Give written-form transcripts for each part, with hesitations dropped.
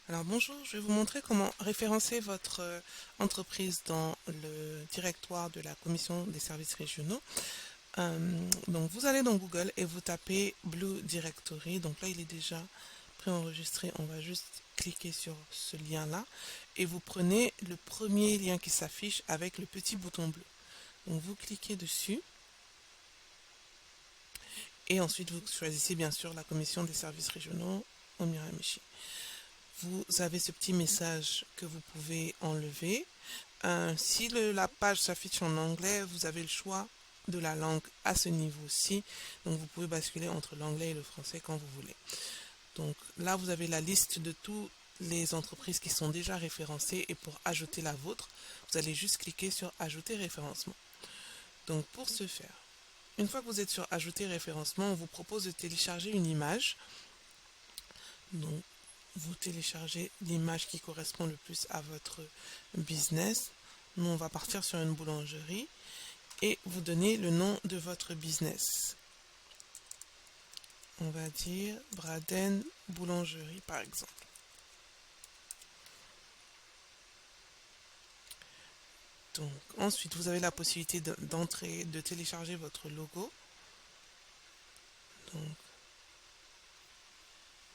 Alors bonjour, je vais vous montrer comment référencer votre entreprise dans le directoire de la Commission des services régionaux. Donc vous allez dans Google et vous tapez Blue Directory. Donc là il est déjà préenregistré. On va juste cliquer sur ce lien-là et vous prenez le premier lien qui s'affiche avec le petit bouton bleu. Donc vous cliquez dessus et ensuite vous choisissez bien sûr la Commission des services régionaux au Miramichi. Vous avez ce petit message que vous pouvez enlever. Si la page s'affiche en anglais, vous avez le choix de la langue à ce niveau-ci. Donc vous pouvez basculer entre l'anglais et le français quand vous voulez. Donc là, vous avez la liste de toutes les entreprises qui sont déjà référencées et pour ajouter la vôtre, vous allez juste cliquer sur Ajouter référencement. Donc pour ce faire, une fois que vous êtes sur Ajouter référencement, on vous propose de télécharger une image. Donc vous téléchargez l'image qui correspond le plus à votre business. Nous, on va partir sur une boulangerie et vous donnez le nom de votre business. On va dire Braden Boulangerie par exemple. Donc ensuite, vous avez la possibilité d'entrer, de télécharger votre logo. Donc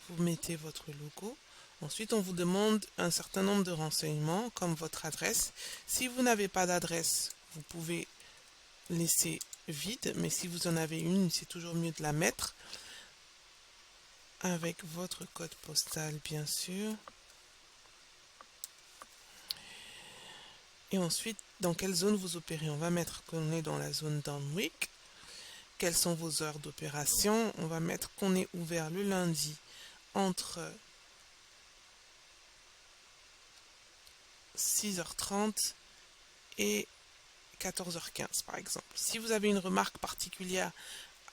vous mettez votre logo. Ensuite, on vous demande un certain nombre de renseignements comme votre adresse. Si vous n'avez pas d'adresse, vous pouvez laisser vide, mais si vous en avez une, c'est toujours mieux de la mettre avec votre code postal bien sûr. Et ensuite, dans quelle zone vous opérez? On va mettre qu'on est dans la zone d'Anwick. Quelles sont vos heures d'opération? On va mettre qu'on est ouvert le lundi entre 6h30 et 14h15 par exemple. Si vous avez une remarque particulière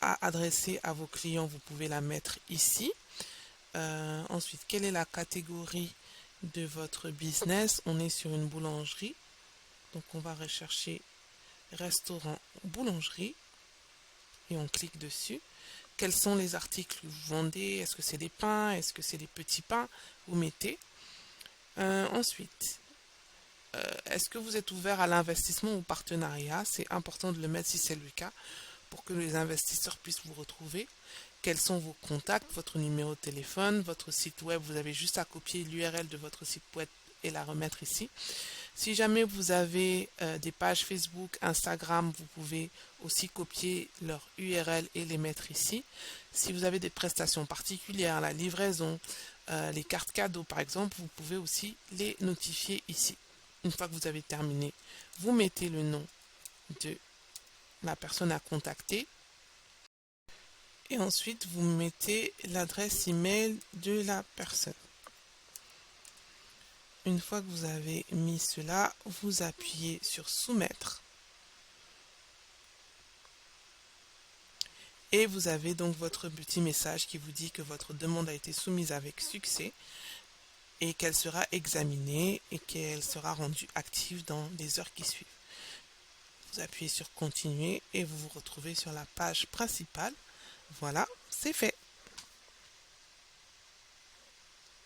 à adresser à vos clients, vous pouvez la mettre ici. Ensuite, quelle est la catégorie de votre business? On est sur une boulangerie. Donc on va rechercher restaurant boulangerie et on clique dessus. Quels sont les articles que vous vendez? Est-ce que c'est des pains? Est-ce que c'est des petits pains? Vous mettez. Ensuite, est-ce que vous êtes ouvert à l'investissement ou au partenariat? C'est important de le mettre si c'est le cas pour que les investisseurs puissent vous retrouver. Quels sont vos contacts, votre numéro de téléphone, votre site web? Vous avez juste à copier l'URL de votre site web et la remettre ici. Si jamais vous avez des pages Facebook, Instagram, vous pouvez aussi copier leur URL et les mettre ici. Si vous avez des prestations particulières, la livraison, les cartes cadeaux par exemple, vous pouvez aussi les notifier ici. Une fois que vous avez terminé, vous mettez le nom de la personne à contacter et ensuite vous mettez l'adresse email de la personne. Une fois que vous avez mis cela, vous appuyez sur soumettre. Et vous avez donc votre petit message qui vous dit que votre demande a été soumise avec succès et qu'elle sera examinée et qu'elle sera rendue active dans les heures qui suivent. Vous appuyez sur continuer et vous vous retrouvez sur la page principale. Voilà, c'est fait.